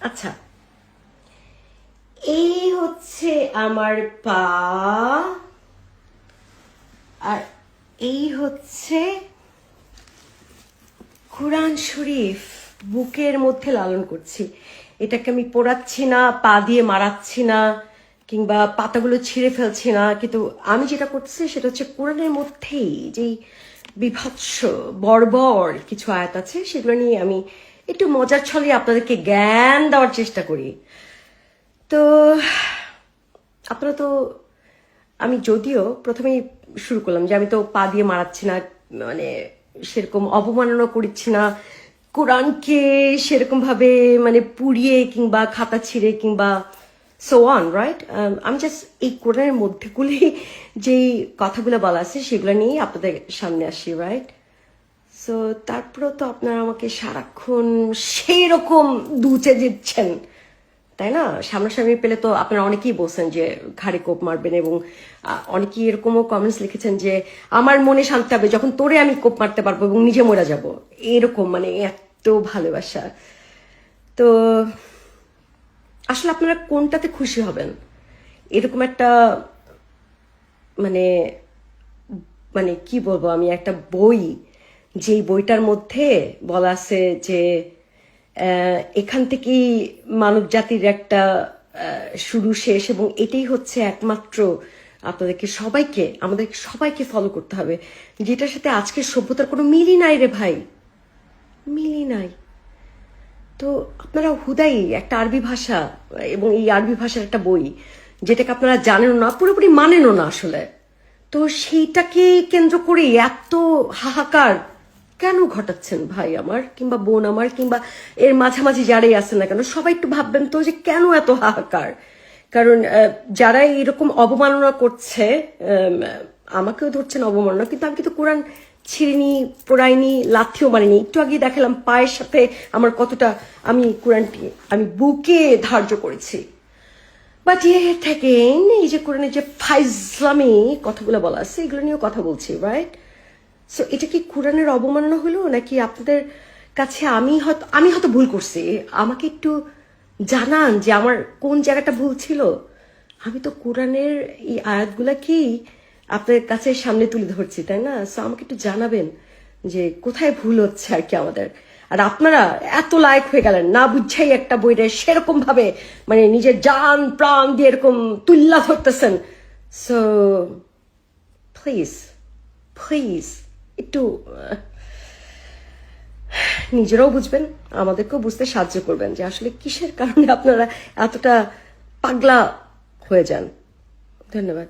আচ্ছা, এই হচ্ছে আমার পা, আর এই হচ্ছে কুরআন শরীফ বুকের মধ্যে লালন করছি। এটাকে আমি পোড়াচ্ছি না, পা দিয়ে মারাচ্ছি না, কিংবা পাতাগুলো ছিঁড়ে ফেলছি না, কিন্তু আমি যেটা করছি সেটা হচ্ছে কোরআনের মধ্যেই যেই বিভৎস বর্বর কিছু আয়াত আছে সেগুলো নিয়ে আমি একটু মজার ছলে আপনাদেরকে জ্ঞান দেওয়ার চেষ্টা করি। তো আপনারা তো, আমি যদিও প্রথমেই শুরু করলাম যে আমি তো পা দিয়ে মারাচ্ছি না, মানে সেরকম অবমাননা করছি না কোরআনকে, সেরকম ভাবে মানে পুড়িয়ে কিংবা খাতা ছিঁড়ে কিংবা সো অন, রাইট? আমি জাস্ট এই কোরআনের মধ্যেগুলি যেই কথাগুলো বলা আছে সেগুলো নিয়েই আপনাদের সামনে আসি, রাইট? সো তারপরেও তো আপনারা আমাকে সারাক্ষণ সেই রকম দুচে দিচ্ছেন, তাই না? সামনাসামনি পেলে তো আপনারা অনেকেই বলছেন যে ঘাড়ে কোপ মারবেন, এবং অনেকেই এরকমও কমেন্টস লিখেছেন যে আমার মনে শান্তি হবে যখন তোরে আমি কোপ মারতে পারবো এবং নিজে মরে যাব, এরকম মানে এত ভালোবাসা। তো আসলে আপনারা কোনটাতে খুশি হবেন? এরকম একটা মানে মানে কি বলবো আমি, একটা বই, যেই বইটার মধ্যে বলা আছে যে এখান থেকেই মানব জাতির একটা শুরু শেষ, এবং এটাই হচ্ছে একমাত্র আপনাদেরকে সবাইকে, আমাদের সবাইকে ফলো করতে হবে, যেটার সাথে আজকের সভ্যতার কোনো মিলই নাই রে ভাই, মিলই নাই। তো আপনারা হুদাই একটা আরবি ভাষা, এবং এই আরবি ভাষার একটা বই যেটাকে আপনারা জানেনও না, পুরোপুরি মানেনও না আসলে, তো সেইটাকে কেন্দ্র করে এত হাহাকার কেন ঘটাচ্ছেন ভাই আমার, কিংবা বোন আমার, কিংবা এর মাঝামাঝি যারাই আছেন না কেন, সবাই একটু ভাববেন তো যে কেন এত হাহাকার। কারণ যারা এরকম অবমাননা করছে, আমাকেও ধরছেন অবমাননা, কিন্তু আমি কিন্তু কোরআন ছিঁড়িনি, পোড়াইনি, লাথিও মারিনি। একটু আগে দেখালাম পায়ের সাথে আমার কতটা, আমি কোরআনটি আমি বুকে ধার্য করেছি। বাট ইয়ে থাকেন এই যে কোরআনের যে ফাইজলামি কথাগুলো বলা আছে এগুলো নিয়েও কথা বলছি, রাইট? সো এটা কি কোরআনের অবমাননা হলো, নাকি আপনাদের কাছে আমি হয়তো ভুল করছি, আমাকে একটু জানান যে আমার কোন জায়গাটা ভুল ছিল। আমি তো কোরআনের এই আয়াতগুলা কি আপনাদের কাছে সামনে তুলে ধরছি, তাই না? সো আমাকে একটু জানাবেন যে কোথায় ভুল হচ্ছে আর কি আমাদের। আর আপনারা এত লায়ক হয়ে গেলেন না বুঝছেই একটা বইরে সেরকম ভাবে মানে নিজের জান প্রাণ দিয়ে এরকম তুল্লা ধরতেছেন। সো প্লিজ প্লিজ একটু নিজেরাও বুঝবেন, আমাদেরকেও বুঝতে সাহায্য করবেন যে আসলে কিসের কারণে আপনারা এতটা পাগলা হয়ে যান। ধন্যবাদ।